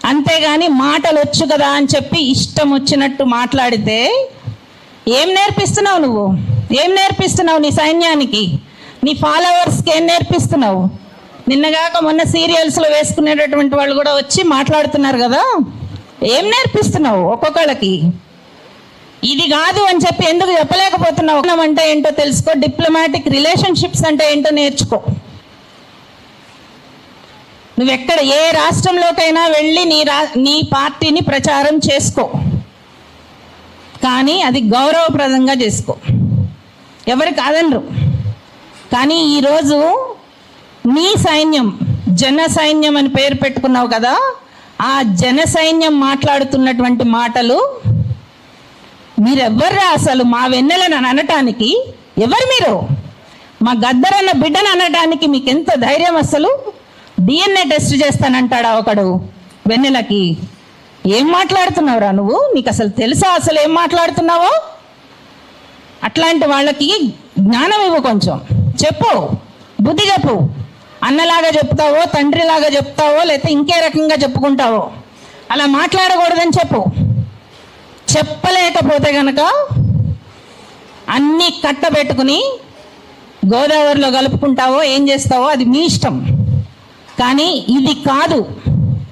అంతేగాని మాటలు వచ్చు కదా అని చెప్పి ఇష్టం వచ్చినట్టు మాట్లాడితే ఏం నేర్పిస్తున్నావు నువ్వు? ఏం నేర్పిస్తున్నావు నీ సైన్యానికి, నీ ఫాలోవర్స్కి ఏం నేర్పిస్తున్నావు? నిన్నగాక మొన్న సీరియల్స్లో వేసుకునేటటువంటి వాళ్ళు కూడా వచ్చి మాట్లాడుతున్నారు కదా, ఏం నేర్పిస్తున్నావు ఒక్కొక్కళ్ళకి? ఇది కాదు అని చెప్పి ఎందుకు చెప్పలేకపోతున్నావు? అంటే ఏంటో తెలుసుకో, డిప్లొమాటిక్ రిలేషన్షిప్స్ అంటే ఏంటో నేర్చుకో. నువ్వెక్కడ ఏ రాష్ట్రంలోకైనా వెళ్ళి నీ పార్టీని ప్రచారం చేసుకో, కానీ అది గౌరవప్రదంగా చేసుకో, ఎవరు కాదనరు. కానీ ఈరోజు నీ సైన్యం, జన సైన్యం అని పేరు పెట్టుకున్నావు కదా, ఆ జన సైన్యం మాట్లాడుతున్నటువంటి మాటలు మీరెవర్రా అసలు? మా వెన్నెలను అనటానికి ఎవరు మీరు? మా గద్దరన్న బిడ్డను అనడానికి మీకు ఎంత ధైర్యం? అసలు DNA టెస్ట్ చేస్తానంటాడా ఒకడు వెన్నెలకి? ఏం మాట్లాడుతున్నావురా నువ్వు? నీకు అసలు తెలుసా అసలు ఏం మాట్లాడుతున్నావో? అట్లాంటి వాళ్ళకి జ్ఞానం ఇవ్వు, కొంచెం చెప్పు, బుద్ధి చెప్పు. అన్నలాగా చెప్తావో, తండ్రిలాగా చెప్తావో, లేకపోతే ఇంకే రకంగా చెప్పుకుంటావో, అలా మాట్లాడకూడదని చెప్పు. చెప్పలేకపోతే గనక అన్నీ కట్టబెట్టుకుని గోదావరిలో కలుపుకుంటావో ఏం చేస్తావో అది మీ ఇష్టం. కానీ ఇది కాదు.